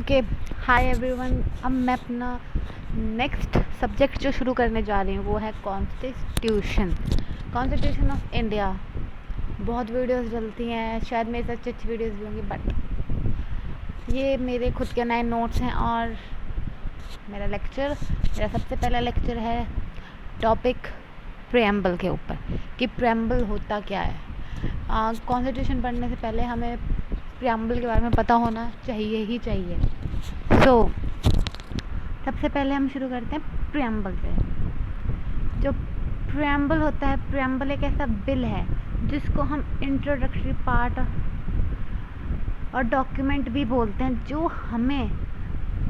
Okay, hi everyone. अब मैं अपना नेक्स्ट सब्जेक्ट जो शुरू करने जा रही हूँ वो है कॉन्स्टिट्यूशन ऑफ इंडिया। बहुत वीडियोस डलती हैं, शायद मेरे से अच्छी अच्छी वीडियोस भी होंगी, बट ये मेरे खुद के नए नोट्स हैं और मेरा सबसे पहला लेक्चर है टॉपिक प्रेम्बल के ऊपर कि प्रेम्बल होता क्या है। कॉन्स्टिट्यूशन पढ़ने से पहले हमें प्रेम्बल के बारे में पता होना चाहिए। सबसे पहले हम शुरू करते हैं प्रेम्बल से। जो प्रेम्बल होता है, प्रेम्बल एक ऐसा बिल है जिसको हम इंट्रोडक्टरी पार्ट और डॉक्यूमेंट भी बोलते हैं, जो हमें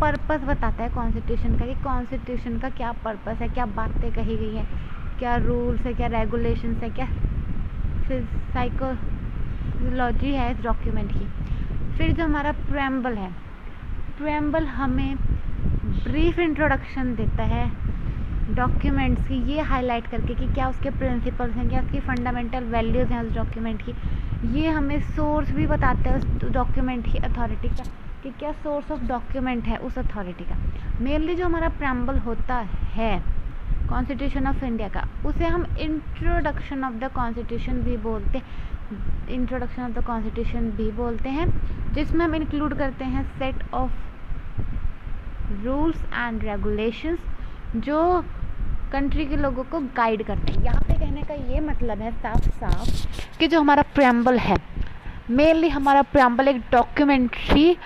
पर्पस बताता है कॉन्स्टिट्यूशन का, कि कॉन्स्टिट्यूशन का क्या पर्पस है, क्या बातें कही गई हैं, क्या रूल्स है, क्या रेगुलेशंस है, क्या साइकोलॉजी है इस डॉक्यूमेंट की। फिर जो हमारा प्रेम्बल है, प्रेम्बल हमें ब्रीफ इंट्रोडक्शन देता है डॉक्यूमेंट्स की, ये हाईलाइट करके कि क्या उसके प्रिंसिपल्स हैं, क्या उसकी फंडामेंटल वैल्यूज़ हैं उस डॉक्यूमेंट की। ये हमें सोर्स भी बताता है उस डॉक्यूमेंट की अथॉरिटी का, कि क्या सोर्स ऑफ डॉक्यूमेंट है उस अथॉरिटी का। मेनली जो हमारा प्रेम्बल होता है कॉन्स्टिट्यूशन ऑफ इंडिया का, उसे हम इंट्रोडक्शन ऑफ द कॉन्स्टिट्यूशन भी बोलते हैं, जिसमें हम इंक्लूड करते हैं set of rules and regulations जो कंट्री के लोगों को गाइड करते हैं। यहाँ पे कहने का ये मतलब है साफ कि जो हमारा प्रेम्बल है, मेनली हमारा प्रेम्बल एक डॉक्यूमेंट्री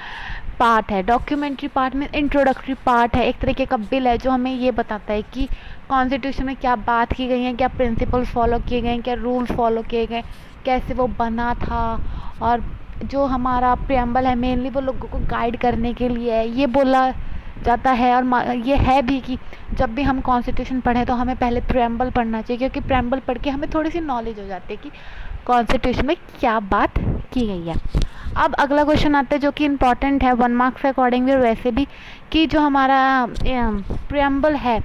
पार्ट में इंट्रोडक्टरी पार्ट है, एक तरीके का बिल है जो हमें ये बताता है कि कॉन्स्टिट्यूशन में क्या बात की गई है, क्या प्रिंसिपल्स फॉलो किए गए, क्या रूल्स फॉलो किए गए, कैसे वो बना था। और जो हमारा प्रेम्बल है मेनली वो लोगों को गाइड करने के लिए है, ये बोला जाता है। और ये है भी कि जब भी हम कॉन्स्टिट्यूशन पढ़ें तो हमें पहले प्रेम्बल पढ़ना चाहिए, क्योंकि प्रेम्बल पढ़ के हमें थोड़ी सी नॉलेज हो जाती है कि कॉन्स्टिट्यूशन में क्या बात की गई है। अब अगला क्वेश्चन आता है जो कि इम्पॉर्टेंट है 1 मार्क्स के अकॉर्डिंग भी, वैसे भी, कि जो हमारा प्रेम्बल है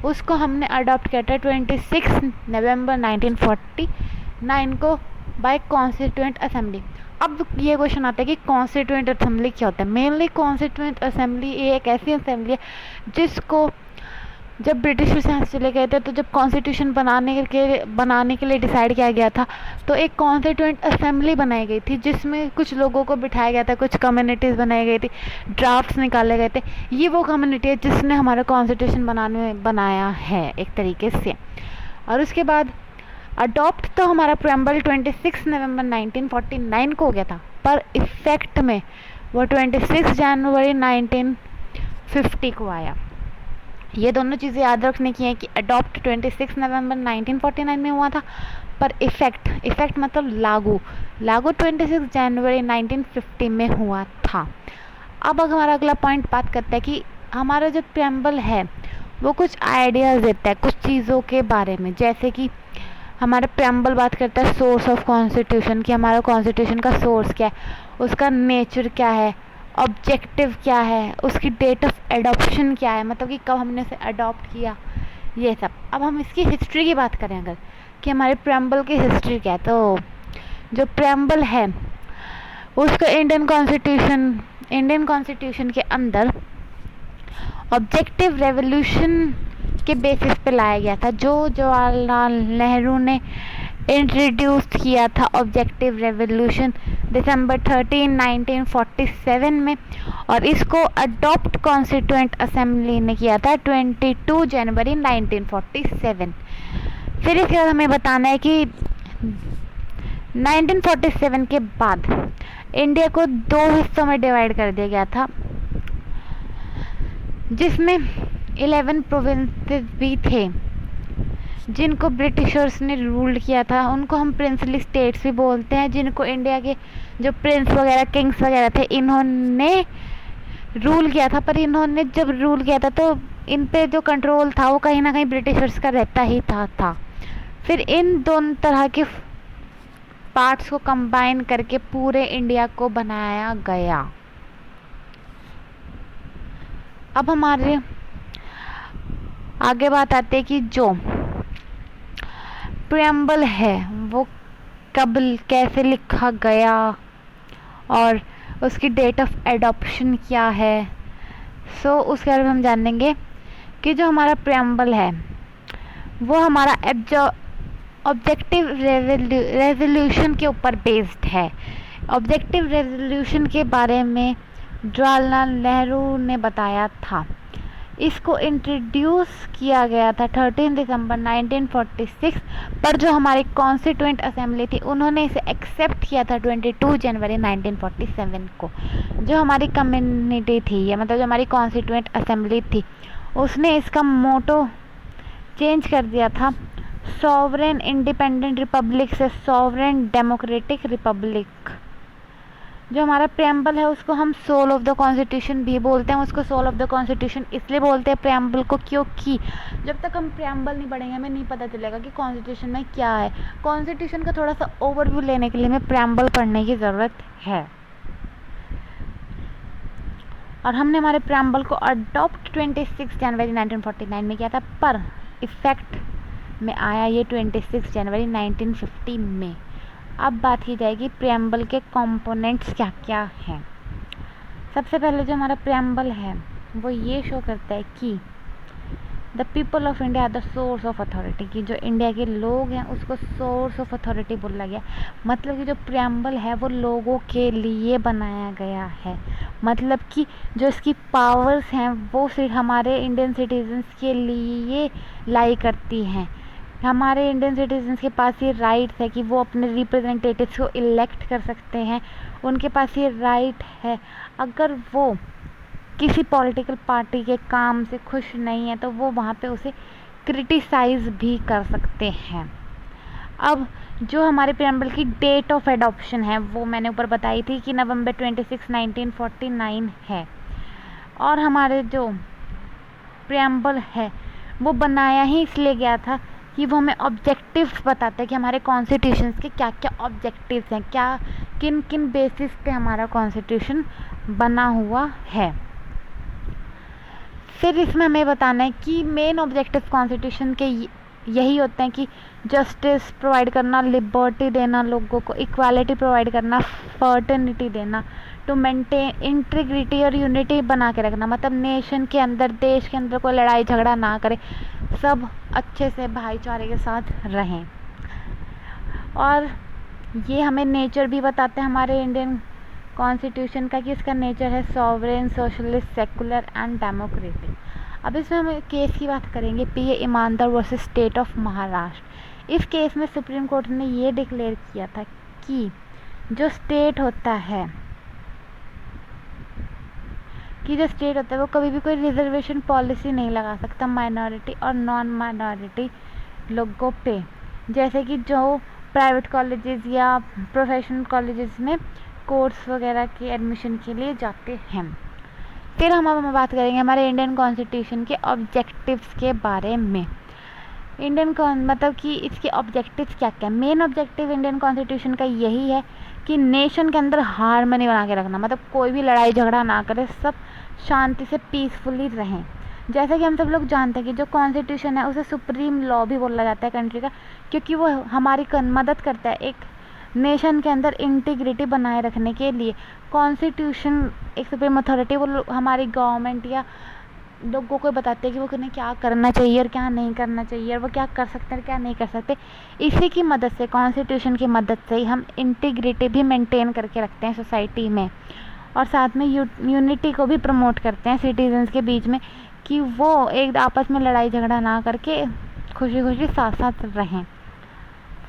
उसको हमने अडॉप्ट किया था 26 नवंबर 1949 को बाय कॉन्स्टिट्यूएंट असेंबली। अब ये क्वेश्चन आता है कि कॉन्स्टिट्यूएंट असेंबली क्या होता है। मेनली कॉन्स्टिट्यूएंट असेंबली ये एक ऐसी असेंबली है जिसको जब ब्रिटिश यहाँ से चले गए थे, तो जब कॉन्स्टिट्यूशन बनाने के लिए डिसाइड किया गया था, तो एक कॉन्स्टिट्यूएंट असेंबली बनाई गई थी जिसमें कुछ लोगों को बिठाया गया था, कुछ कम्युनिटीज़ बनाई गई थी, ड्राफ्ट्स निकाले गए थे। ये वो कम्युनिटी है जिसने हमारा कॉन्स्टिट्यूशन बनाया है एक तरीके से। और उसके बाद अडॉप्ट तो हमारा प्रेम्बल 26 नवंबर 1949 को हो गया था, पर इफेक्ट में वो 26 जनवरी 1950 को आया। ये दोनों चीज़ें याद रखने की हैं कि अडॉप्ट 26 नवंबर 1949 में हुआ था, पर इफ़ेक्ट मतलब लागू 26 जनवरी 1950 में हुआ था। अब हमारा अगला पॉइंट बात करता है कि हमारा जो प्रेम्बल है वो कुछ आइडियाज़ देता है कुछ चीज़ों के बारे में, जैसे कि हमारा प्रेम्बल बात करता है सोर्स ऑफ कॉन्स्टिट्यूशन, कि हमारा कॉन्स्टिट्यूशन का सोर्स क्या है, उसका नेचर क्या है, ऑब्जेक्टिव क्या है, उसकी डेट ऑफ एडॉप्शन क्या है, मतलब कि कब हमने इसे अडॉप्ट किया, ये सब। अब हम इसकी हिस्ट्री की बात करें अगर, कि हमारे प्रेम्बल की हिस्ट्री क्या है, तो जो प्रेम्बल है उसको इंडियन कॉन्स्टिट्यूशन के अंदर ऑब्जेक्टिव रेवोल्यूशन के बेसिस पे लाया गया था, जो जवाहरलाल नेहरू ने इंट्रोड्यूस किया था ऑब्जेक्टिव रेवोल्यूशन दिसंबर 13, 1947 में, और इसको अडॉप्ट कॉन्स्टिट्यूएंट असेंबली ने किया था 22 जनवरी 1947। फिर इसके बाद हमें बताना है कि 1947 के बाद इंडिया को 2 हिस्सों में डिवाइड कर दिया गया था, जिसमें 11 प्रोविंसेस भी थे जिनको ब्रिटिशर्स ने रूल किया था। उनको हम प्रिंसली स्टेट्स भी बोलते हैं, जिनको इंडिया के जो प्रिंस वगैरह, किंग्स वगैरह थे, इन्होंने रूल किया था। पर इन्होंने जब रूल किया था तो इन पे जो कंट्रोल था वो कहीं ना कहीं ब्रिटिशर्स का रहता ही था। फिर इन दोनों तरह के पार्ट्स को कंबाइन करके पूरे इंडिया को बनाया गया। अब हमारे आगे बात आती है कि जो प्रेम्बल है वो कब कैसे लिखा गया और उसकी डेट ऑफ एडॉप्शन क्या है। उसके बारे में हम जानेंगे कि जो हमारा प्रेम्बल है वो हमारा ऑब्जेक्टिव रेजोल्यूशन के ऊपर बेस्ड है। ऑब्जेक्टिव रेजोल्यूशन के बारे में जवाहरलाल नेहरू ने बताया था। इसको इंट्रोड्यूस किया गया था 13 दिसंबर 1946, पर जो हमारी कॉन्स्टिट्यूएंट असेंबली थी उन्होंने इसे एक्सेप्ट किया था 22 जनवरी 1947 को। जो हमारी कम्युनिटी थी या मतलब जो हमारी कॉन्स्टिट्यूएंट असेंबली थी उसने इसका मोटो चेंज कर दिया था, सॉवरेन इंडिपेंडेंट रिपब्लिक से सॉवरेन डेमोक्रेटिक रिपब्लिक। जो हमारा प्रेम्बल है उसको हम सोल ऑफ द कॉन्स्टिट्यूशन भी बोलते हैं। उसको सोल ऑफ द कॉन्स्टिट्यूशन इसलिए बोलते हैं प्रेम्बल को क्योंकि जब तक हम प्रेम्बल नहीं पढ़ेंगे हमें नहीं पता चलेगा कि कॉन्स्टिट्यूशन में क्या है। कॉन्स्टिट्यूशन का थोड़ा सा ओवरव्यू लेने के लिए हमें प्रेम्बल पढ़ने की ज़रूरत है। और हमने हमारे प्रेम्बल को अडॉप्ट 26 जनवरी 1949 में किया था, पर इफेक्ट में आया ये 26 जनवरी 1950 में। अब बात की जाएगी प्रेम्बल के कंपोनेंट्स क्या क्या हैं। सबसे पहले जो हमारा प्रेम्बल है वो ये शो करता है कि the people of India are the source of authority, की जो इंडिया के लोग हैं उसको सोर्स ऑफ अथॉरिटी बोला गया। मतलब कि जो प्रेम्बल है वो लोगों के लिए बनाया गया है। मतलब कि जो इसकी पावर्स हैं वो सिर्फ हमारे इंडियन सिटीजन्स के लिए लाई करती हैं। हमारे इंडियन सिटीजन्स के पास ये राइट है कि वो अपने रिप्रेजेंटेटिव्स को इलेक्ट कर सकते हैं। उनके पास ये राइट है अगर वो किसी पॉलिटिकल पार्टी के काम से खुश नहीं है तो वो वहाँ पे उसे क्रिटिसाइज़ भी कर सकते हैं। अब जो हमारे प्रेम्बल की डेट ऑफ एडॉप्शन है वो मैंने ऊपर बताई थी कि नवंबर 26, 1949 है। और हमारे जो प्रेम्बल है वो बनाया ही इसलिए गया था कि वो हमें ऑब्जेक्टिव्स बताते हैं कि हमारे कॉन्स्टिट्यूशंस के क्या क्या ऑब्जेक्टिव्स हैं, क्या किन किन बेसिस पे हमारा कॉन्स्टिट्यूशन बना हुआ है। फिर इसमें हमें बताना है कि मेन ऑब्जेक्टिव कॉन्स्टिट्यूशन के यही होते हैं कि जस्टिस प्रोवाइड करना, लिबर्टी देना लोगों को, इक्वालिटी प्रोवाइड करना, फर्टर्निटी देना, टू मेंटेन इंटीग्रिटी और यूनिटी बना के रखना। मतलब नेशन के अंदर, देश के अंदर कोई लड़ाई झगड़ा ना करे, सब अच्छे से भाईचारे के साथ रहें। और ये हमें नेचर भी बताते हैं हमारे इंडियन कॉन्स्टिट्यूशन का कि इसका नेचर है sovereign, socialist, secular and democratic. अब इसमें हम केस की बात करेंगे, पीए ईमानदार वर्सेस स्टेट ऑफ महाराष्ट्र। इस केस में सुप्रीम कोर्ट ने ये डिक्लेयर किया था कि जो स्टेट होता है वो कभी भी कोई रिजर्वेशन पॉलिसी नहीं लगा सकता माइनॉरिटी और नॉन माइनॉरिटी लोगों पे। जैसे कि जो प्राइवेट कॉलेजेस या प्रोफेशनल कॉलेजेस में कोर्स वगैरह के एडमिशन के लिए जाते हैं। फिर हम बात करेंगे हमारे इंडियन कॉन्स्टिट्यूशन के ऑब्जेक्टिव्स के बारे में। मतलब कि इसके ऑब्जेक्टिव्स क्या क्या। मेन ऑब्जेक्टिव इंडियन कॉन्स्टिट्यूशन का यही है कि नेशन के अंदर हार्मनी बना के रखना, मतलब कोई भी लड़ाई झगड़ा ना करे, सब शांति से पीसफुली रहें। जैसा कि हम सब लोग जानते हैं कि जो कॉन्स्टिट्यूशन है उसे सुप्रीम लॉ भी बोला जाता है कंट्री का, क्योंकि वो हमारी मदद करता है एक नेशन के अंदर इंटीग्रिटी बनाए रखने के लिए। कॉन्स्टिट्यूशन एक सुप्रीम अथॉरिटी, वो हमारी गवर्नमेंट या लोगों को बताते हैं कि वो उन्हें क्या करना चाहिए और क्या नहीं करना चाहिए, और वो क्या कर सकते हैं क्या नहीं कर सकते। इसी की मदद से, कॉन्स्टिट्यूशन की मदद से ही हम इंटीग्रिटी भी मेंटेन करके रखते हैं सोसाइटी में, और साथ में यूनिटी को भी प्रमोट करते हैं सिटीजन्स के बीच में, कि वो एक आपस में लड़ाई झगड़ा ना करके खुशी खुशी साथ साथ रहें।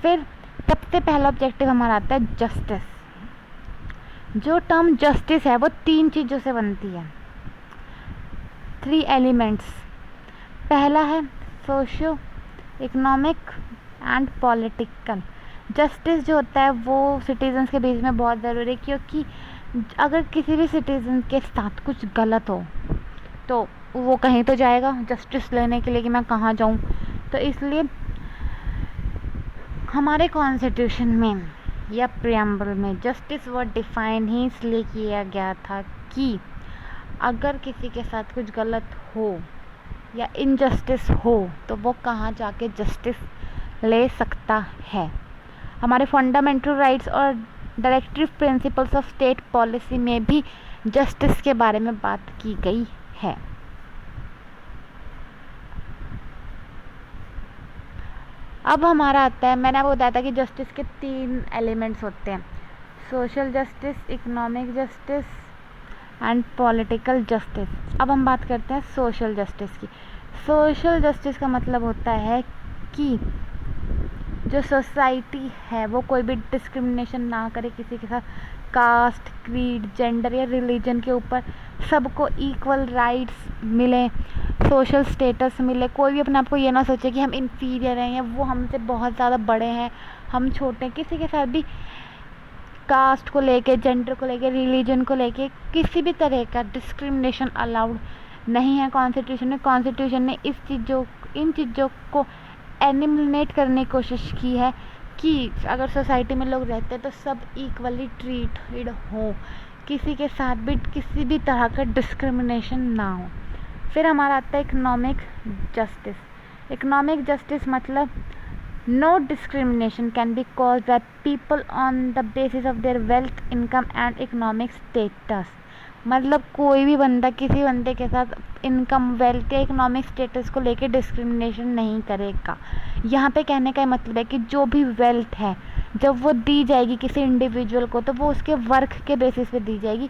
फिर सबसे पहला ऑब्जेक्टिव हमारा आता है जस्टिस। जो टर्म जस्टिस है वो 3 चीज़ों से बनती है, 3 एलिमेंट्स। पहला है socio economic and political. Justice जो होता है वो सिटीजन्स के बीच में बहुत ज़रूरी है, क्योंकि अगर किसी भी सिटीजन के साथ कुछ गलत हो तो वो कहीं तो जाएगा जस्टिस लेने के लिए कि मैं कहाँ जाऊँ। तो इसलिए हमारे कॉन्स्टिट्यूशन में या प्रियम्बल में जस्टिस वर्ड डिफाइन ही इसलिए किया गया था कि अगर किसी के साथ कुछ गलत हो या इनजस्टिस हो तो वो कहाँ जाके जस्टिस ले सकता है। हमारे फंडामेंटल राइट्स और directive principles of state policy में भी जस्टिस के बारे में बात की गई है। अब हमारा आता है, मैंने आपको बताया था कि जस्टिस के 3 एलिमेंट्स होते हैं, social justice, economic justice and political justice. अब हम बात करते हैं सोशल जस्टिस की। सोशल जस्टिस का मतलब होता है कि जो सोसाइटी है वो कोई भी डिस्क्रिमिनेशन ना करे किसी के साथ, कास्ट, क्रीड, जेंडर या रिलीजन के ऊपर सबको इक्वल राइट्स मिले, सोशल स्टेटस मिले। कोई भी अपने आप को ये ना सोचे कि हम इन्फीरियर हैं या वो हमसे बहुत ज़्यादा बड़े हैं, हम छोटे हैं। किसी के साथ भी कास्ट को लेके, जेंडर को लेके, रिलीजन को लेके किसी भी तरह का डिस्क्रिमिनेशन अलाउड नहीं है कॉन्स्टिट्यूशन में। कॉन्स्टिट्यूशन ने इन चीज़ों को एलिमिनेट करने की कोशिश की है कि अगर सोसाइटी में लोग रहते हैं तो सब इक्वली ट्रीटेड हो, किसी के साथ भी किसी भी तरह का डिस्क्रिमिनेशन ना हो। फिर हमारा आता है इकोनॉमिक जस्टिस। इकोनॉमिक जस्टिस मतलब no discrimination can be caused by people on the basis of their wealth, income and economic status. मतलब कोई भी बंदा किसी बंदे के साथ इनकम, वेल्थ या इकोनॉमिक स्टेटस को लेके डिस्क्रिमिनेशन नहीं करेगा। यहाँ पे कहने का मतलब है कि जो भी वेल्थ है जब वो दी जाएगी किसी इंडिविजुअल को तो वो उसके वर्क के बेसिस पे दी जाएगी,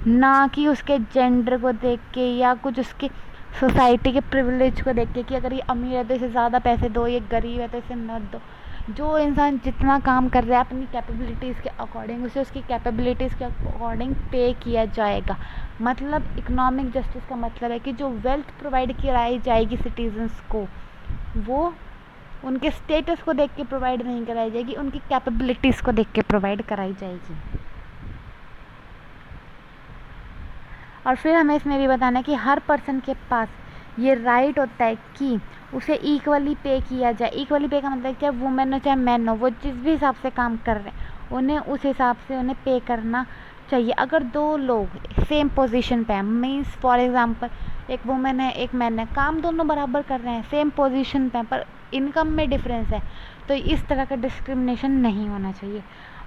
ना कि उसके जेंडर को देख के या कुछ उसके सोसाइटी के प्रिविलेज को देख के कि अगर ये अमीर है तो इसे ज़्यादा पैसे दो, ये गरीब है तो इसे न दो। जो इंसान जितना काम कर रहा है अपनी कैपेबिलिटीज़ के अकॉर्डिंग उसे उसकी कैपेबिलिटीज़ के अकॉर्डिंग पे किया जाएगा। मतलब इकोनॉमिक जस्टिस का मतलब है कि जो वेल्थ प्रोवाइड कराई जाएगी सिटीजन्स को वो उनके स्टेटस को देख के प्रोवाइड नहीं कराई जाएगी, उनकी कैपेबिलिटीज़ को देख के प्रोवाइड कराई जाएगी। और फिर हमें इसमें भी बताना है कि हर पर्सन के पास ये राइट होता है कि उसे इक्वली पे किया जाए। इक्वली पे का मतलब चाहे वुमेन हो चाहे मैन हो, वो जिस भी हिसाब से काम कर रहे हैं उन्हें उस हिसाब से उन्हें पे करना चाहिए। अगर 2 लोग सेम पोजीशन पे हैं, मीन्स फॉर एग्जांपल एक वुमेन है एक मैन है, काम दोनों बराबर कर रहे हैं, सेम पोजीशन पे हैं, पर इनकम में डिफरेंस है, तो इस तरह का डिस्क्रिमिनेशन नहीं होना चाहिए।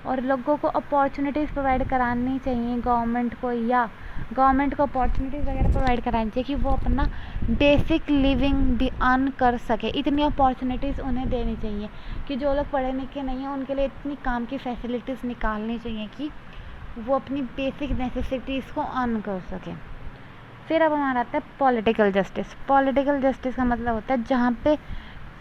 और लोगों को अपॉर्चुनिटीज़ प्रोवाइड करानी चाहिए गवर्नमेंट को, या गवर्नमेंट को अपॉर्चुनिटीज़ वगैरह प्रोवाइड करानी चाहिए कि वो अपना बेसिक लिविंग भी अर्न कर सके। इतनी अपॉर्चुनिटीज़ उन्हें देनी चाहिए कि जो लोग पढ़े लिखे नहीं हैं उनके लिए इतनी काम की फैसिलिटीज़ निकालनी चाहिए कि वो अपनी बेसिक नेसेसिटीज़ को अर्न कर सकें। फिर अब हमारा आता है पॉलिटिकल जस्टिस। पॉलिटिकल जस्टिस का मतलब होता है जहाँ पे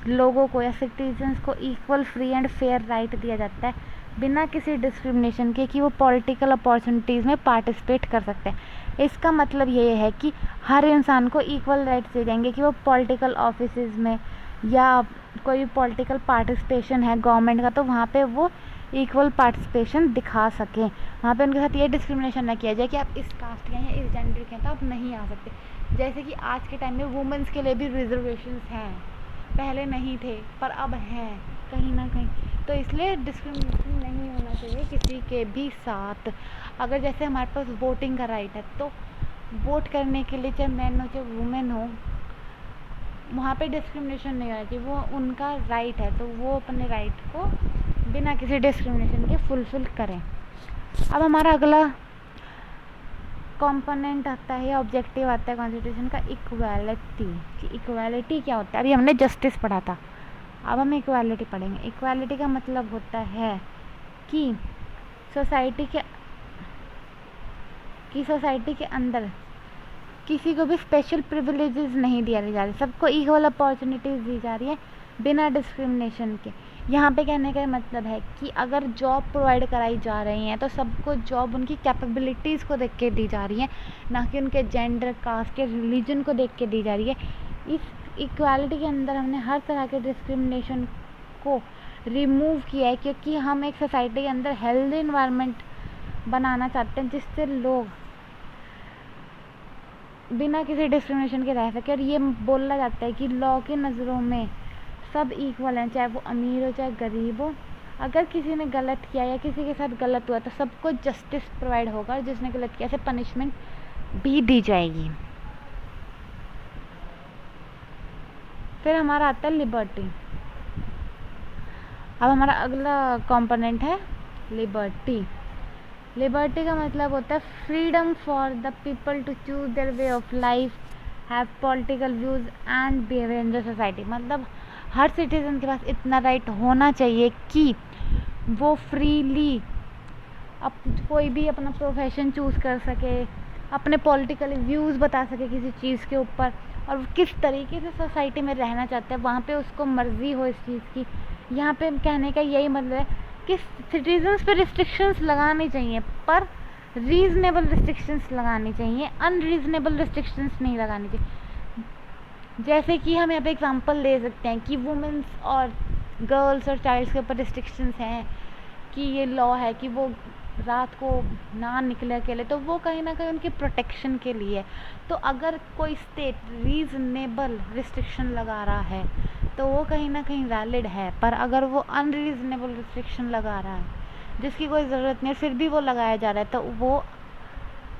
लोगों को या सिटीजन्स को equal, free and fair right दिया जाता है बिना किसी डिस्क्रिमिनेशन के कि वो पॉलिटिकल अपॉर्चुनिटीज़ में पार्टिसिपेट कर सकते हैं। इसका मतलब ये है कि हर इंसान को इक्वल राइट्स दिए जाएंगे कि वो पॉलिटिकल ऑफिसेज में या कोई भी पॉलिटिकल पार्टिसिपेशन है गवर्नमेंट का तो वहाँ पे वो इक्वल पार्टिसिपेशन दिखा सकें। वहाँ पे उनके साथ ये डिस्क्रिमिनेशन ना किया जाए कि आप इस कास्ट के हैं या इस जेंडर के हैं तो आप नहीं आ सकते। जैसे कि आज के टाइम में वुमेंस के लिए भी रिजर्वेशंस हैं, पहले नहीं थे पर अब हैं कहीं ना कहीं, तो इसलिए डिस्क्रिमिनेशन नहीं होना चाहिए किसी के भी साथ। अगर जैसे हमारे पास वोटिंग का राइट है तो वोट करने के लिए चाहे मैन हो चाहे वुमेन हो वहाँ पे डिस्क्रिमिनेशन नहीं होना चाहिए, वो उनका राइट है तो वो अपने राइट को बिना किसी डिस्क्रिमिनेशन के फुलफिल करें। अब हमारा अगला कंपोनेंट आता है या ऑब्जेक्टिव आता है कॉन्स्टिट्यूशन का, इक्वालिटी। कि इक्वालिटी क्या होता है, अभी हमने जस्टिस पढ़ा था, अब हम इक्वालिटी पढ़ेंगे। इक्वालिटी का मतलब होता है कि सोसाइटी के अंदर किसी को भी स्पेशल प्रिविलेजेस नहीं दिया जा रही, सबको इक्वल अपॉर्चुनिटीज़ दी जा रही है बिना डिस्क्रिमिनेशन के। यहाँ पे कहने का मतलब है कि अगर जॉब प्रोवाइड कराई जा रही हैं तो सबको जॉब उनकी कैपेबिलिटीज़ को देख के दी जा रही है, ना कि उनके जेंडर, कास्ट के रिलीजन को देख के दी जा रही है। इस इक्वालिटी के अंदर हमने हर तरह के डिस्क्रिमिनेशन को रिमूव किया है क्योंकि हम एक सोसाइटी के अंदर हेल्दी इन्वायरमेंट बनाना चाहते हैं जिससे लोग बिना किसी डिस्क्रिमिनेशन के रह सके। और ये बोला जाता है कि लॉ की नज़रों में सब इक्वल हैं, चाहे वो अमीर हो चाहे गरीब हो। अगर किसी ने गलत किया या किसी के साथ गलत हुआ तो सबको जस्टिस प्रोवाइड होगा और जिसने गलत किया उसे पनिशमेंट भी दी जाएगी। फिर हमारा आता है लिबर्टी। अब हमारा अगला कंपोनेंट है लिबर्टी। लिबर्टी का मतलब होता है freedom for the people to choose their way of life, have political views and behave in the society. मतलब हर सिटीजन के पास इतना राइट होना चाहिए कि वो फ्रीली अब कोई भी अपना प्रोफेशन चूज़ कर सके, अपने पॉलिटिकल व्यूज़ बता सके किसी चीज़ के ऊपर, और वो किस तरीके से सोसाइटी में रहना चाहता है वहाँ पे उसको मर्ज़ी हो इस चीज़ की। यहाँ पे कहने का यही मतलब है कि सिटीजन्स पे रिस्ट्रिक्शंस लगानी चाहिए, पर रीज़नेबल रिस्ट्रिक्शंस लगानी चाहिए, अनरीज़नेबल रिस्ट्रिक्शंस नहीं लगानी चाहिए। जैसे कि हम यहाँ पे एग्जांपल ले सकते हैं कि वुमेंस और गर्ल्स और चाइल्ड्स के ऊपर रिस्ट्रिक्शंस हैं कि ये लॉ है कि वो रात को ना निकले अकेले, तो वो कहीं ना कहीं उनके प्रोटेक्शन के लिए है। तो अगर कोई स्टेट रीज़नेबल रिस्ट्रिक्शन लगा रहा है तो वो कहीं ना कहीं वैलिड है, पर अगर वो अनरीज़नेबल रिस्ट्रिक्शन लगा रहा है जिसकी कोई ज़रूरत नहीं है फिर भी वो लगाया जा रहा है तो वो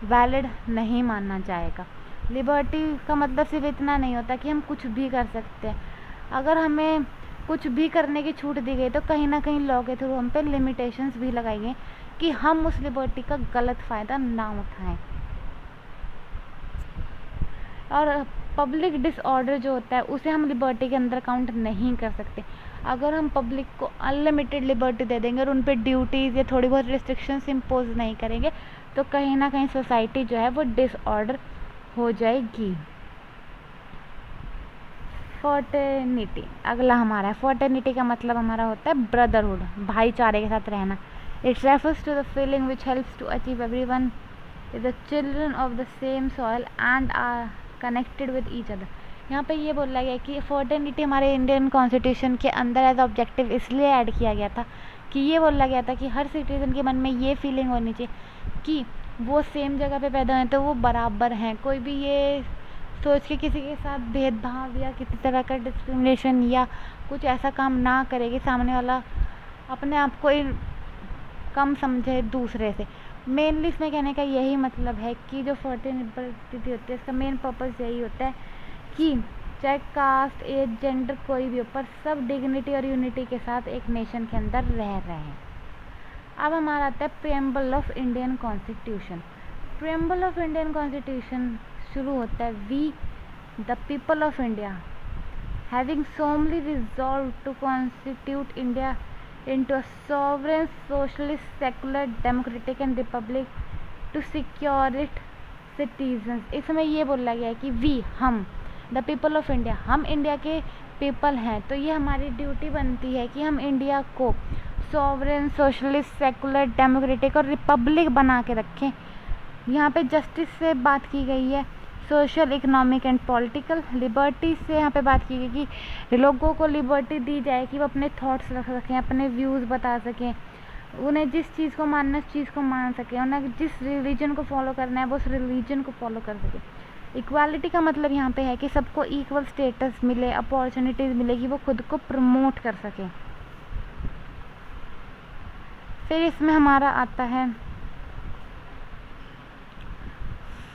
वैलिड नहीं मानना जाएगा। लिबर्टी का मतलब सिर्फ इतना नहीं होता कि हम कुछ भी कर सकते हैं। अगर हमें कुछ भी करने की छूट दी गई तो कहीं ना कहीं लॉ के थ्रू हम पे लिमिटेशंस भी लगाई गई कि हम उस लिबर्टी का गलत फ़ायदा ना उठाएं। और पब्लिक डिसऑर्डर जो होता है उसे हम लिबर्टी के अंदर काउंट नहीं कर सकते। अगर हम पब्लिक को अनलिमिटेड लिबर्टी दे देंगे और उन पर ड्यूटीज़ या थोड़ी बहुत रिस्ट्रिक्शंस इम्पोज नहीं करेंगे तो कहीं ना कहीं सोसाइटी जो है वो डिसऑर्डर हो जाएगी। फर्टर्निटी अगला हमारा है। फर्टर्निटी का मतलब हमारा होता है ब्रदरहुड, भाईचारे के साथ रहना। It refers to the feeling which helps to achieve everyone is the children of the same soil and are connected with each other. यहाँ पे ये बोला गया कि फर्टर्निटी हमारे इंडियन कॉन्स्टिट्यूशन के अंदर एज ऑब्जेक्टिव इसलिए ऐड किया गया था कि ये बोला गया था कि हर सिटीज़न के मन में ये फीलिंग होनी चाहिए कि वो सेम जगह पे पैदा हुए तो वो बराबर हैं। कोई भी ये सोच के किसी के साथ भेदभाव या किसी तरह का डिस्क्रिमिनेशन या कुछ ऐसा काम ना करे कि सामने वाला अपने आप को कम समझे दूसरे से। मेनली इसमें कहने का यही मतलब है कि जो फर्टिलिटी होती है इसका मेन पर्पस यही होता है कि चाहे कास्ट एज जेंडर कोई भी हो पर सब डिग्निटी और यूनिटी के साथ एक नेशन के अंदर रह रहे हैं। अब हमारा आता है preamble of Indian constitution. Preamble of Indian constitution शुरू होता है we the people of India having solemnly resolved to constitute India into a sovereign socialist secular democratic and republic to secure its citizens। इसमें ये बोला गया है कि we हम द पीपल ऑफ इंडिया हम इंडिया के पीपल हैं तो ये हमारी ड्यूटी बनती है कि हम इंडिया को सॉवरेन सोशलिस्ट सेकुलर डेमोक्रेटिक और रिपब्लिक बना के रखें। यहाँ पे जस्टिस से बात की गई है, social economic and political liberty से यहाँ पे बात की गई कि लोगों को लिबर्टी दी जाए कि वो अपने थॉट्स रख सकें, अपने व्यूज़ बता सकें, उन्हें जिस चीज़ को मानना है उस चीज़ को मान सकें, उन्हें जिस रिलीजन को फॉलो करना है वो उस रिलीजन को फॉलो कर सकें। इक्वालिटी का मतलब यहाँ पे है कि सबको इक्वल स्टेटस मिले, अपॉर्चुनिटीज़ मिले कि वो खुद को प्रमोट कर सकें। फिर इसमें हमारा आता है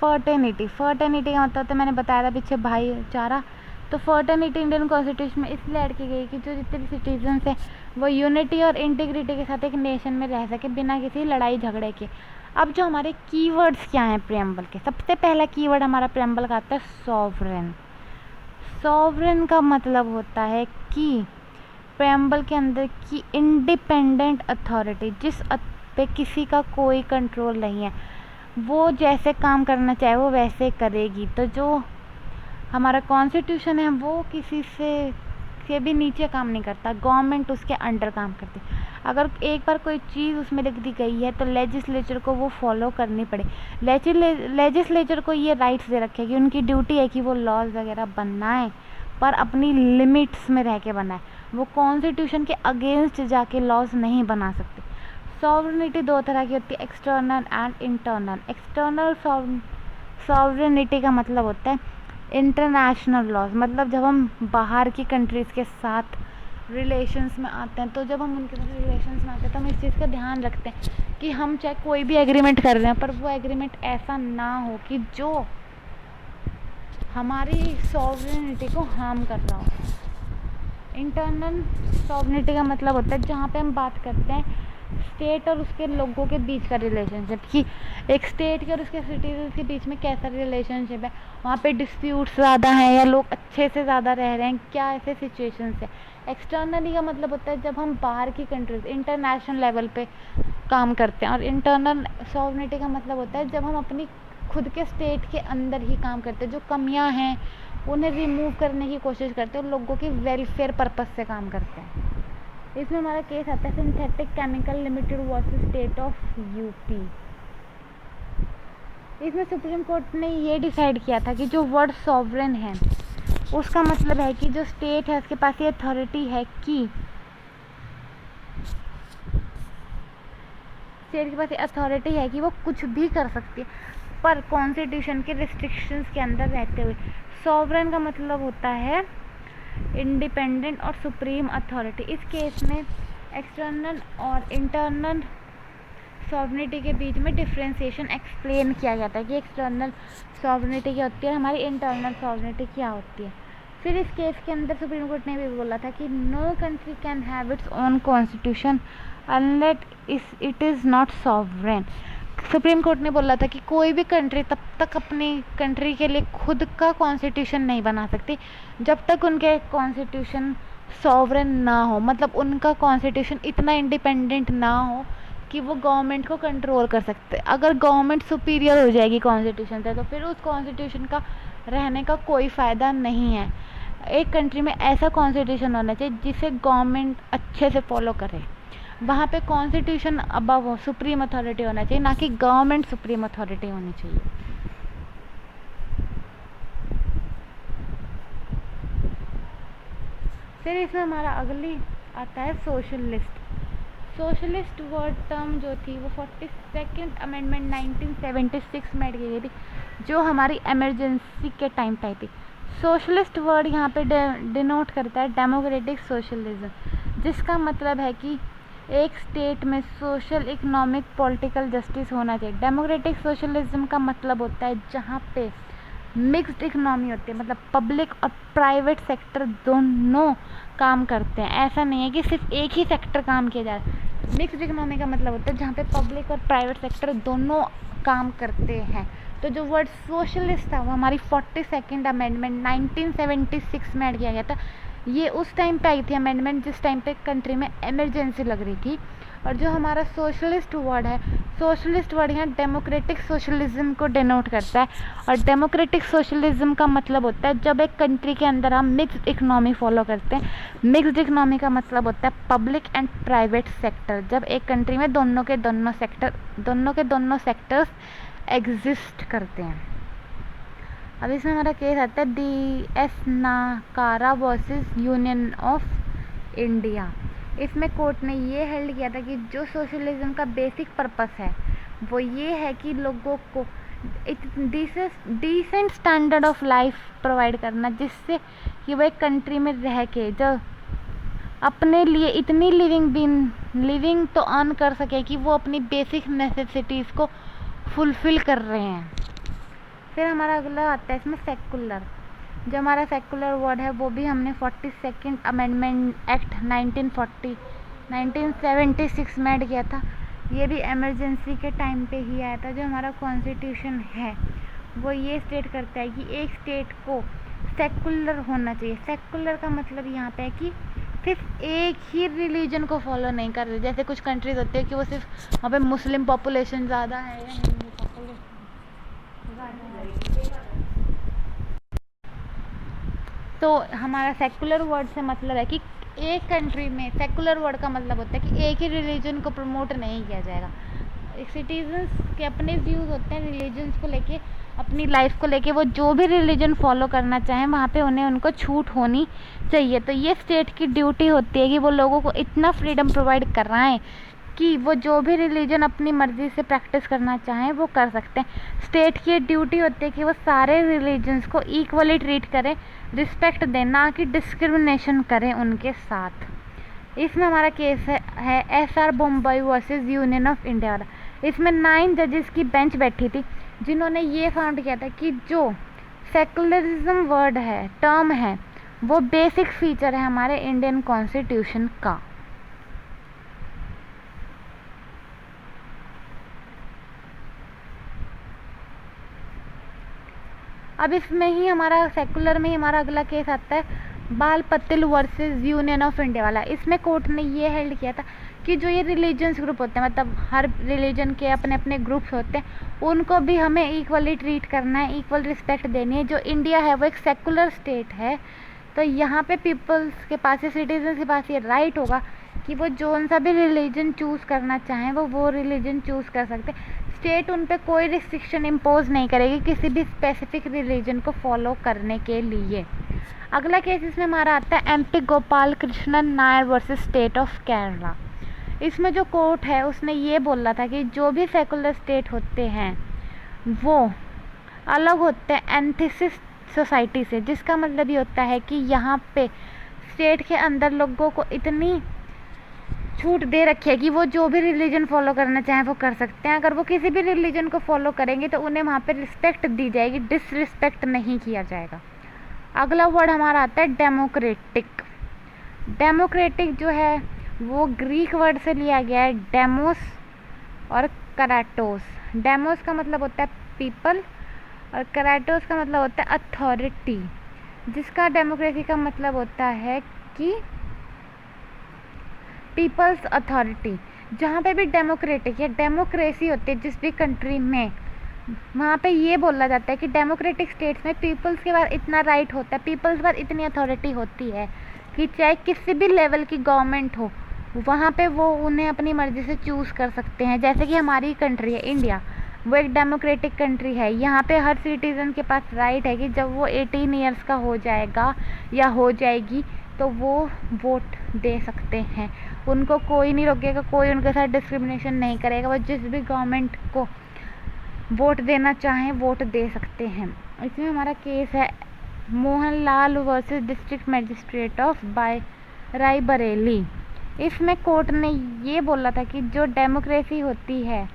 फर्टर्निटी। फर्टर्निटी का मतलब तो मैंने बताया था पीछे भाईचारा। तो फर्टर्निटी इंडियन कॉन्स्टिट्यूशन में इसलिए ऐड की गई कि जो जितने भी सिटीजन्स हैं वो यूनिटी और इंटीग्रिटी के साथ एक नेशन में रह सके बिना किसी लड़ाई झगड़े के। अब जो हमारे कीवर्ड्स क्या हैं प्रीएम्बल के, सबसे पहला कीवर्ड हमारा प्रीएम्बल का आता है सॉवरेन। सॉवरेन का मतलब होता है कि प्रीएम्बल के अंदर की इंडिपेंडेंट अथॉरिटी जिस पे किसी का कोई कंट्रोल नहीं है, वो जैसे काम करना चाहे वो वैसे करेगी। तो जो हमारा कॉन्स्टिट्यूशन है वो किसी से भी नीचे काम नहीं करता, गवर्नमेंट उसके अंडर काम करती। अगर एक बार कोई चीज़ उसमें लिख दी गई है तो लेजिस्लेचर को वो फॉलो करनी पड़े। लेजिस्लेचर को ये राइट्स दे रखे कि उनकी ड्यूटी है कि वो लॉज वगैरह बनाएं पर अपनी लिमिट्स में रह के बनाए, वो कॉन्स्टिट्यूशन के अगेंस्ट जाके लॉज नहीं बना सकते। सॉवरेनिटी दो तरह की होती है, external and internal. External sovereignty का मतलब होता है इंटरनेशनल लॉज, मतलब जब हम बाहर की कंट्रीज़ के साथ रिलेशंस में आते हैं, तो जब हम उनके साथ रिलेशंस में आते हैं तो हम इस चीज़ का ध्यान रखते हैं कि हम चाहे कोई भी एग्रीमेंट कर रहे हैं पर वो एग्रीमेंट ऐसा ना हो कि जो हमारी सॉवरेनिटी को हार्म कर रहा हो। इंटरनल सॉवरेनिटी का मतलब होता है जहाँ पे हम बात करते हैं स्टेट और उसके लोगों के बीच का रिलेशनशिप, कि एक स्टेट के और उसके सिटीजन के बीच में कैसा रिलेशनशिप है, वहाँ पे डिस्प्यूट्स ज़्यादा हैं या लोग अच्छे से ज़्यादा रह रहे हैं, क्या ऐसे सिचुएशंस है। एक्सटर्नली का मतलब होता है जब हम बाहर की कंट्रीज इंटरनेशनल लेवल पे काम करते हैं, और इंटरनल सॉवरेनिटी का मतलब होता है जब हम अपनी खुद के स्टेट के अंदर ही काम करते हैं, जो कमियां हैं उन्हें रिमूव करने की कोशिश करते हैं और लोगों के वेलफेयर पर्पस से काम करते हैं। इसमें हमारा केस आता है synthetic chemical limited versus state of UP. इसमें सुप्रीम कोर्ट ने ये डिसाइड किया था कि जो वर्ड सॉवरेन है उसका मतलब है कि जो स्टेट है उसके पास ये अथॉरिटी है कि स्टेट के पास ये अथॉरिटी है कि वो कुछ भी कर सकती है, पर कॉन्स्टिट्यूशन के रिस्ट्रिक्शंस के अंदर रहते हुए। सॉवरेन का मतलब होता है इंडिपेंडेंट और सुप्रीम अथॉरिटी। इस केस में एक्सटर्नल और इंटरनल सॉवरेनिटी के बीच में डिफ्रेंशिएशन एक्सप्लेन किया गया था कि एक्सटर्नल सॉवरेनिटी क्या होती है और हमारी इंटरनल सॉवरेनिटी क्या होती है। फिर इस केस के अंदर सुप्रीम कोर्ट ने भी बोला था कि no country can have its own constitution unless it is not sovereign. Supreme court ने बोला था कि कोई भी कंट्री तब तक अपनी कंट्री के लिए खुद का कॉन्स्टिट्यूशन नहीं बना सकती जब तक उनके कॉन्स्टिट्यूशन सॉवरेन ना हो, मतलब उनका कॉन्स्टिट्यूशन इतना इंडिपेंडेंट ना हो कि वो गवर्नमेंट को कंट्रोल कर सकते। अगर गवर्नमेंट सुपीरियर हो जाएगी कॉन्स्टिट्यूशन से तो फिर उस कॉन्स्टिट्यूशन का रहने का कोई फ़ायदा नहीं है। एक कंट्री में ऐसा कॉन्स्टिट्यूशन होना चाहिए जिसे गवर्नमेंट अच्छे से फॉलो करे, वहाँ पे कॉन्स्टिट्यूशन अबव हो, सुप्रीम अथॉरिटी होना चाहिए, ना कि गवर्नमेंट सुप्रीम अथॉरिटी होनी चाहिए। फिर इसमें हमारा अगली आता है सोशलिस्ट। सोशलिस्ट वर्ड टर्म जो थी वो 42nd अमेंडमेंट 1976 में ऐड की गई थी, जो हमारी इमरजेंसी के टाइम पे आई थी। सोशलिस्ट वर्ड यहाँ पे डिनोट करता है डेमोक्रेटिक सोशलिज्म, जिसका मतलब है कि एक स्टेट में सोशल इकोनॉमिक पॉलिटिकल जस्टिस होना चाहिए। डेमोक्रेटिक सोशलिज्म का मतलब होता है जहाँ पे मिक्स्ड इकोनॉमी होती है, मतलब पब्लिक और प्राइवेट सेक्टर दोनों काम करते हैं। ऐसा नहीं है कि सिर्फ एक ही सेक्टर काम किया जा रहा है। मिक्स्ड इकोनॉमी का मतलब होता है जहाँ पे पब्लिक और प्राइवेट सेक्टर दोनों काम करते हैं। तो जो वर्ड सोशलिस्ट था वो हमारी 42nd अमेंडमेंट 1976 में ऐड किया गया था। ये उस टाइम पे आई थी अमेंडमेंट जिस टाइम पे कंट्री में इमरजेंसी लग रही थी। और जो हमारा सोशलिस्ट वर्ड है, सोशलिस्ट वर्ड यहाँ डेमोक्रेटिक सोशलिज्म को डिनोट करता है। और डेमोक्रेटिक सोशलिज्म का मतलब होता है जब एक कंट्री के अंदर हम मिक्स्ड इकोनॉमी फॉलो करते हैं। मिक्स्ड इकोनॉमी का मतलब होता है पब्लिक एंड प्राइवेट सेक्टर, जब एक कंट्री में दोनों के दोनों सेक्टर्स एग्जिस्ट करते हैं। अब इसमें हमारा केस आता है DS नाकारा वर्सेस यूनियन ऑफ इंडिया। इसमें कोर्ट ने ये हेल्ड किया था कि जो सोशलिज्म का बेसिक पर्पस है वो ये है कि लोगों को एक decent standard of life provide करना, जिससे कि वो एक कंट्री में रह के जो अपने लिए इतनी लिविंग तो अर्न कर सके कि वो अपनी बेसिक नेसेसिटीज़ को फुलफ़िल कर रहे हैं। फिर हमारा अगला आता है इसमें सेकुलर। जो हमारा सेकुलर वर्ड है वो भी हमने 42nd अमेंडमेंट एक्ट 1976 में ऐड किया था। ये भी इमरजेंसी के टाइम पे ही आया था। जो हमारा कॉन्स्टिट्यूशन है वो ये स्टेट करता है कि एक स्टेट को सेकुलर होना चाहिए। सेकुलर का मतलब यहाँ पे है कि सिर्फ एक ही रिलीजन को फॉलो नहीं कर रहे। जैसे कुछ कंट्रीज होती है कि वो सिर्फ वहाँ पे मुस्लिम पॉपुलेशन ज़्यादा है या हिंदू पॉपुलेशन ज़्यादा है। तो हमारा सेकुलर वर्ड से मतलब है कि एक कंट्री में सेकुलर वर्ड का मतलब होता है कि एक ही रिलीजन को प्रमोट नहीं किया जाएगा। सिटीजन्स के अपने व्यूज़ होते हैं रिलीजन्स को लेके, अपनी लाइफ को लेके। वो जो भी रिलीजन फॉलो करना चाहें वहाँ पे उनको छूट होनी चाहिए। तो ये स्टेट की ड्यूटी होती है कि वो लोगों को इतना फ्रीडम प्रोवाइड कराएं कि वो जो भी रिलीजन अपनी मर्ज़ी से प्रैक्टिस करना चाहें वो कर सकते हैं। स्टेट की ड्यूटी होती है कि वो सारे रिलीजन्स को इक्वली ट्रीट करें, रिस्पेक्ट दें, ना कि डिस्क्रिमिनेशन करें उनके साथ। इसमें हमारा केस है SR Bombay versus union of India वाला। इसमें 9 जजेस की बेंच बैठी थी जिन्होंने ये फाउंड किया था कि जो सेकुलरिज्म वर्ड है, टर्म है, वो बेसिक फीचर है हमारे इंडियन कॉन्स्टिट्यूशन का। अब इसमें ही हमारा सेकुलर में ही हमारा अगला केस आता है बाल पतेल वर्सेस यूनियन ऑफ इंडिया वाला। इसमें कोर्ट ने ये हेल्ड किया था कि जो ये रिलीजन्स ग्रुप होते हैं, मतलब हर रिलीजन के अपने अपने ग्रुप्स होते हैं, उनको भी हमें इक्वली ट्रीट करना है, इक्वल रिस्पेक्ट देनी है। जो इंडिया है वो एक सेकुलर स्टेट है, तो यहाँ पे पीपल्स के पास या सिटीजन्स के पास ये राइट होगा कि वो जोन सा भी रिलीजन चूज़ करना चाहें वो रिलीजन चूज़ कर सकते हैं। स्टेट उन पर कोई रिस्ट्रिक्शन इम्पोज नहीं करेगी किसी भी स्पेसिफिक रिलीजन को फॉलो करने के लिए। अगला केस इसमें हमारा आता है MP Gopal Krishnan Nair versus state of Kerala. इसमें जो कोर्ट है उसने ये बोला था कि जो भी सेकुलर स्टेट होते हैं वो अलग होते हैं एंथिसिस सोसाइटी से, जिसका मतलब ये होता है कि यहाँ पे स्टेट के अंदर लोगों को इतनी छूट दे रखी है कि वो जो भी रिलीजन फॉलो करना चाहें वो कर सकते हैं। अगर वो किसी भी रिलीजन को फॉलो करेंगे तो उन्हें वहाँ पे रिस्पेक्ट दी जाएगी, डिसरिस्पेक्ट नहीं किया जाएगा। अगला वर्ड हमारा आता है डेमोक्रेटिक। डेमोक्रेटिक जो है वो ग्रीक वर्ड से लिया गया है, डेमोस और कराटोस। डेमोस का मतलब होता है पीपल और कराटोस का मतलब होता है अथॉरिटी, जिसका डेमोक्रेसी का मतलब होता है कि पीपल्स अथॉरिटी। जहाँ पे भी डेमोक्रेटिक या डेमोक्रेसी होती है जिस भी कंट्री में, वहाँ पे ये बोला जाता है कि डेमोक्रेटिक स्टेट्स में पीपल्स के पास इतना राइट होता है, पीपल्स के पास इतनी अथॉरिटी होती है कि चाहे किसी भी लेवल की गवर्नमेंट हो वहाँ पे वो उन्हें अपनी मर्ज़ी से चूज़ कर सकते हैं। जैसे कि हमारी कंट्री है इंडिया, वो एक डेमोक्रेटिक कंट्री है। यहाँ पे हर सिटीज़न के पास राइट है कि जब वो 18 ईयर्स का हो जाएगा या हो जाएगी तो वो वोट दे सकते हैं। उनको कोई नहीं रोकेगा, कोई उनके साथ डिस्क्रिमिनेशन नहीं करेगा, वो जिस भी गवर्नमेंट को वोट देना चाहें वोट दे सकते हैं। इसमें हमारा केस है Mohanlal versus district magistrate of Raebareli. इसमें कोर्ट ने ये बोला था कि जो डेमोक्रेसी होती है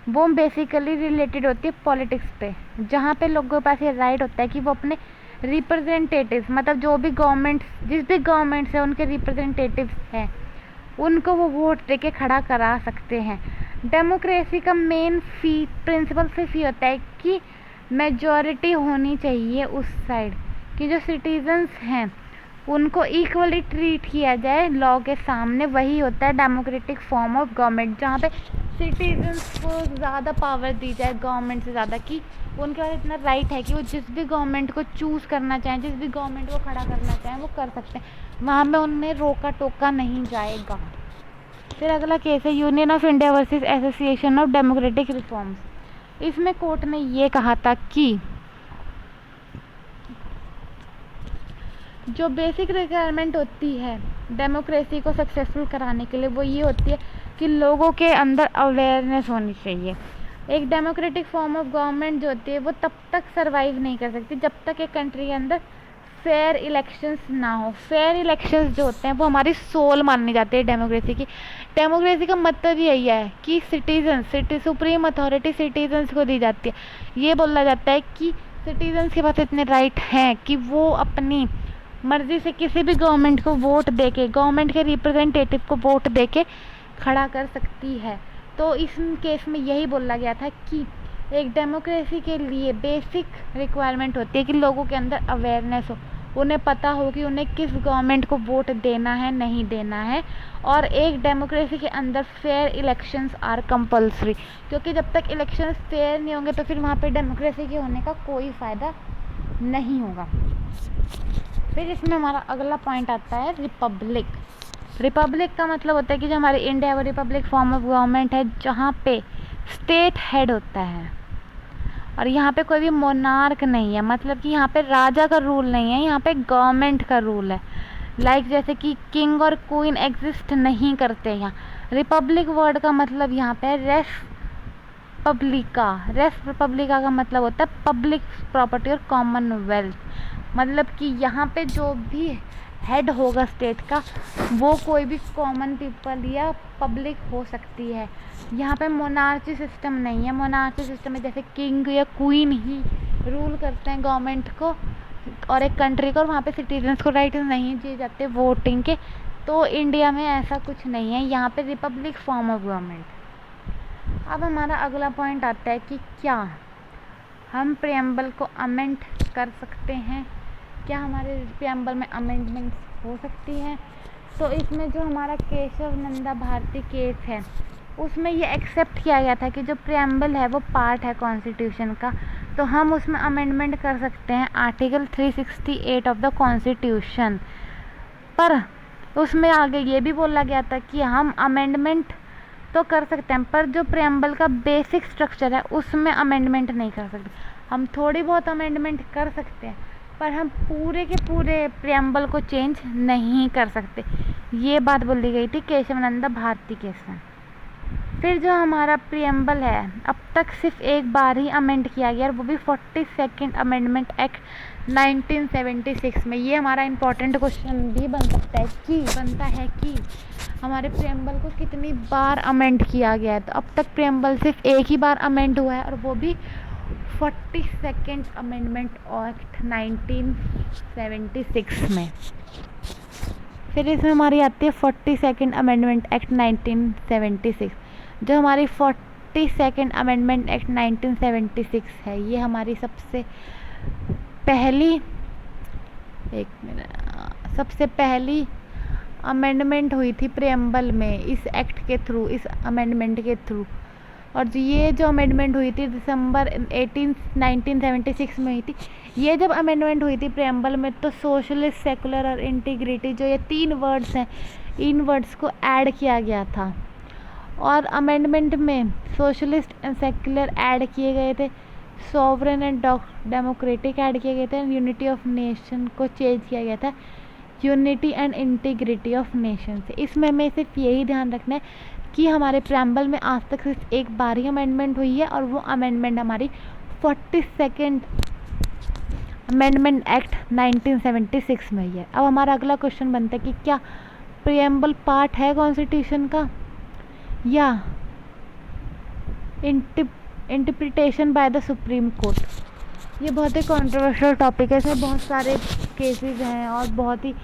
वो बेसिकली रिलेटेड होती है पॉलिटिक्स पे, जहाँ पे लोगों के पास ये राइट होता है कि वो अपने रिप्रेजेंटेटिव्स, मतलब जो भी गवर्नमेंट जिस भी गवर्नमेंट से उनके रिप्रेजेंटेटिव्स हैं उनको वो वोट देके खड़ा करा सकते हैं। डेमोक्रेसी का मेन प्रिंसिपल सिर्फ ये होता है कि मेजॉरिटी होनी चाहिए उस साइड कि जो सिटीजन्स हैं उनको इक्वली ट्रीट किया जाए लॉ के सामने। वही होता है डेमोक्रेटिक फॉर्म ऑफ गवर्नमेंट, जहाँ पे सिटीजन्स को ज़्यादा पावर दी जाए गवर्नमेंट से ज़्यादा, कि उनके पास इतना राइट है कि वो जिस भी गवर्नमेंट को चूज़ करना चाहें, जिस भी गवर्नमेंट को खड़ा करना चाहें वो कर सकते हैं, वहाँ में उन्हें रोका टोका नहीं जाएगा। फिर अगला केस है union of India versus association of democratic reforms. इसमें कोर्ट ने ये कहा था कि जो बेसिक रिक्वायरमेंट होती है डेमोक्रेसी को सक्सेसफुल कराने के लिए वो ये होती है कि लोगों के अंदर अवेयरनेस होनी चाहिए। एक डेमोक्रेटिक फॉर्म ऑफ गवर्नमेंट जो होती है वो तब तक सरवाइव नहीं कर सकती जब तक एक कंट्री के अंदर फेयर इलेक्शंस ना हो। फेयर इलेक्शंस जो होते हैं वो हमारी सोल मानी जाती है डेमोक्रेसी की। डेमोक्रेसी का मतलब यही है कि सुप्रीम अथॉरिटी सिटीजन्स को दी जाती है। ये बोला जाता है कि सिटीजन्स के पास इतने राइट हैं कि वो अपनी मर्ज़ी से किसी भी गवर्नमेंट को वोट देके, गवर्नमेंट के रिप्रेजेंटेटिव को वोट देके खड़ा कर सकती है। तो इस केस में यही बोला गया था कि एक डेमोक्रेसी के लिए बेसिक रिक्वायरमेंट होती है कि लोगों के अंदर अवेयरनेस हो, उन्हें पता हो कि उन्हें किस गवर्नमेंट को वोट देना है नहीं देना है। और एक डेमोक्रेसी के अंदर फेयर इलेक्शंस आर कंपल्सरी, क्योंकि जब तक इलेक्शंस फेयर नहीं होंगे तो फिर वहाँ पे डेमोक्रेसी के होने का कोई फ़ायदा नहीं होगा। फिर इसमें हमारा अगला पॉइंट आता है रिपब्लिक। रिपब्लिक का मतलब होता है कि जो हमारी इंडिया वो रिपब्लिक फॉर्म ऑफ गवर्नमेंट है जहाँ पे स्टेट हेड होता है और यहाँ पे कोई भी मोनार्क नहीं है, मतलब कि यहाँ पे राजा का रूल नहीं है, यहाँ पे गवर्नमेंट का रूल है। लाइक जैसे कि किंग और क्वीन एग्जिस्ट नहीं करते यहाँ। रिपब्लिक वर्ड का मतलब यहाँ पे रेस पब्लिका का मतलब होता है पब्लिक प्रॉपर्टी और कॉमनवेल्थ। मतलब कि यहाँ पे जो भी हेड होगा स्टेट का वो कोई भी कॉमन पीपल या पब्लिक हो सकती है। यहाँ पे मोनार्ची सिस्टम नहीं है। मोनार्ची सिस्टम में जैसे किंग या क्वीन ही रूल करते हैं गवर्नमेंट को और एक कंट्री को, और वहाँ पे सिटीजन्स को राइट नहीं दिए जाते वोटिंग के। तो इंडिया में ऐसा कुछ नहीं है, यहाँ पे रिपब्लिक फॉर्म ऑफ गवर्नमेंट। अब हमारा अगला पॉइंट आता है कि क्या हम प्रियम्बल को अमेंड कर सकते हैं, क्या हमारे प्रियम्बल में अमेंडमेंट्स हो सकती हैं। तो इसमें जो हमारा केशव नंदा भारती केस है उसमें ये एक्सेप्ट किया गया था कि जो प्रियम्बल है वो पार्ट है कॉन्स्टिट्यूशन का, तो हम उसमें अमेंडमेंट कर सकते हैं आर्टिकल 368 ऑफ द कॉन्स्टिट्यूशन। पर उसमें आगे ये भी बोला गया था कि हम अमेंडमेंट तो कर सकते हैं, पर जो प्रियम्बल का बेसिक स्ट्रक्चर है उसमें अमेंडमेंट नहीं कर सकते। हम थोड़ी बहुत अमेंडमेंट कर सकते हैं पर हम पूरे के पूरे प्रियम्बल को चेंज नहीं कर सकते। ये बात बोली गई थी केशवानंद भारती केस में। फिर जो हमारा प्रियम्बल है अब तक सिर्फ एक बार ही अमेंड किया गया और वो भी 42nd अमेंडमेंट एक्ट 1976 में। ये हमारा इम्पोर्टेंट क्वेश्चन भी बनता है कि हमारे प्रियम्बल को कितनी बार अमेंड किया गया है। तो अब तक प्रियम्बल सिर्फ एक ही बार अमेंड हुआ है और वो भी 42nd अमेंडमेंट एक्ट 1976 में। फिर इसमें हमारी आती है 42nd अमेंडमेंट एक्ट 1976। जो हमारी 42nd अमेंडमेंट एक्ट 1976 है ये हमारी सबसे पहली अमेंडमेंट हुई थी प्रियम्बल में इस एक्ट के थ्रू, इस अमेंडमेंट के थ्रू। और ये जो अमेंडमेंट हुई थी दिसंबर 1976 में हुई थी। ये जब अमेंडमेंट हुई थी प्रियम्बल में तो सोशलिस्ट, सेकुलर और इंटीग्रिटी जो ये 3 वर्ड्स हैं इन वर्ड्स को ऐड किया गया था। और अमेंडमेंट में सोशलिस्ट एंड सेकुलर ऐड किए गए थे, सॉवरेन एंड डेमोक्रेटिक ऐड किए गए थे, यूनिटी ऑफ नेशन को चेंज किया गया था unity and integrity of nation से। इसमें हमें सिर्फ यही ध्यान रखना है कि हमारे प्रियम्बल में आज तक सिर्फ एक बार ही अमेंडमेंट हुई है और वो अमेंडमेंट हमारी 42nd अमेंडमेंट एक्ट 1976 में ही है। अब हमारा अगला क्वेश्चन बनता है कि क्या प्रियम्बल पार्ट है कॉन्स्टिट्यूशन का या interpretation by the supreme court. ये बहुत ही कंट्रोवर्शियल टॉपिक है, इसमें बहुत सारे केसेस हैं और बहुत ही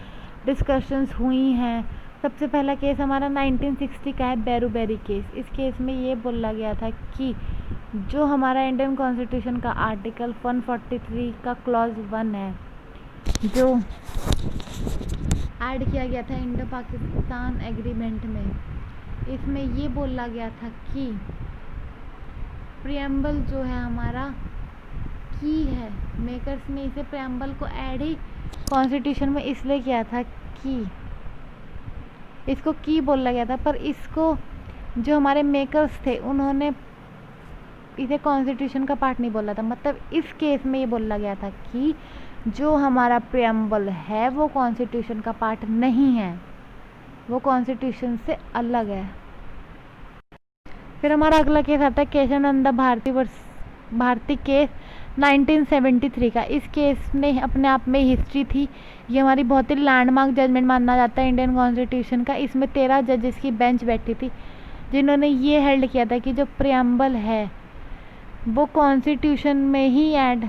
डिस्कशंस हुई हैं। सबसे पहला केस हमारा 1960 का है, बेरूबेरी केस। इस केस में ये बोला गया था कि जो हमारा इंडियन कॉन्स्टिट्यूशन का आर्टिकल 143 का क्लॉज 1 है जो ऐड किया गया था इंडो पाकिस्तान एग्रीमेंट में, इसमें ये बोला गया था कि प्रियम्बल जो है हमारा की है। मेकर्स ने इसे प्रियम्बल को ऐड ही कॉन्स्टिट्यूशन में इसलिए किया था कि इसको की बोला गया था, पर इसको जो हमारे मेकर्स थे उन्होंने इसे कॉन्स्टिट्यूशन का पार्ट नहीं बोला था। मतलब इस केस में ये बोला गया था कि जो हमारा प्रियम्बल है वो कॉन्स्टिट्यूशन का पार्ट नहीं है, वो कॉन्स्टिट्यूशन से अलग है। फिर हमारा अगला केस आता है केशवानंदा भारती केस 1973 का। इस केस में अपने आप में हिस्ट्री थी, ये हमारी बहुत ही लैंडमार्क जजमेंट माना जाता है इंडियन कॉन्स्टिट्यूशन का। इसमें 13 जजेस की बेंच बैठी थी जिन्होंने ये हेल्ड किया था कि जो प्रियम्बल है वो कॉन्स्टिट्यूशन में ही ऐड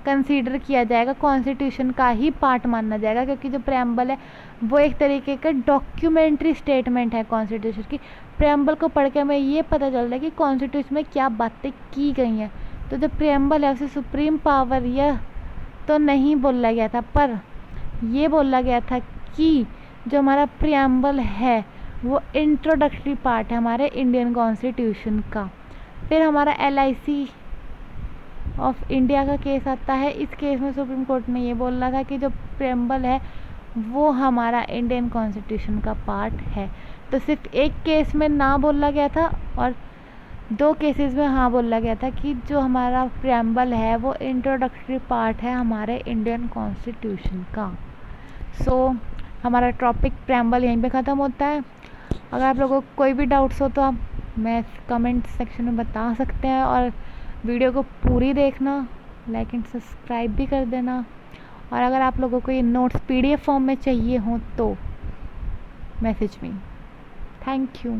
कंसीडर किया जाएगा, कॉन्स्टिट्यूशन का ही पार्ट माना जाएगा, क्योंकि जो प्रियम्बल है वो एक तरीके का डॉक्यूमेंट्री स्टेटमेंट है कॉन्स्टिट्यूशन की। प्रियम्बल को पढ़ के हमें ये पता चल रहा है कि कॉन्स्टिट्यूशन में क्या बातें की गई हैं। तो जो प्रियम्बल है उसे सुप्रीम पावर यह तो नहीं बोला गया था, पर ये बोला गया था कि जो हमारा प्रियम्बल है वो इंट्रोडक्टरी पार्ट है हमारे इंडियन कॉन्स्टिट्यूशन का। फिर हमारा LIC ऑफ इंडिया का केस आता है। इस केस में सुप्रीम कोर्ट ने ये बोला था कि जो प्रियम्बल है वो हमारा इंडियन कॉन्स्टिट्यूशन का पार्ट है। तो सिर्फ एक केस में ना बोला गया था और 2 केसेस में हाँ बोला गया था कि जो हमारा प्रियम्बल है वो इंट्रोडक्टरी पार्ट है हमारे इंडियन कॉन्स्टिट्यूशन का। हमारा टॉपिक प्रियम्बल यहीं पे ख़त्म होता है। अगर आप लोगों को कोई भी डाउट्स हो तो आप मैं कमेंट सेक्शन में बता सकते हैं, और वीडियो को पूरी देखना, लाइक एंड सब्सक्राइब भी कर देना। और अगर आप लोगों को ये नोट्स PDF फॉर्म में चाहिए हो तो मैसेज मी। Thank you.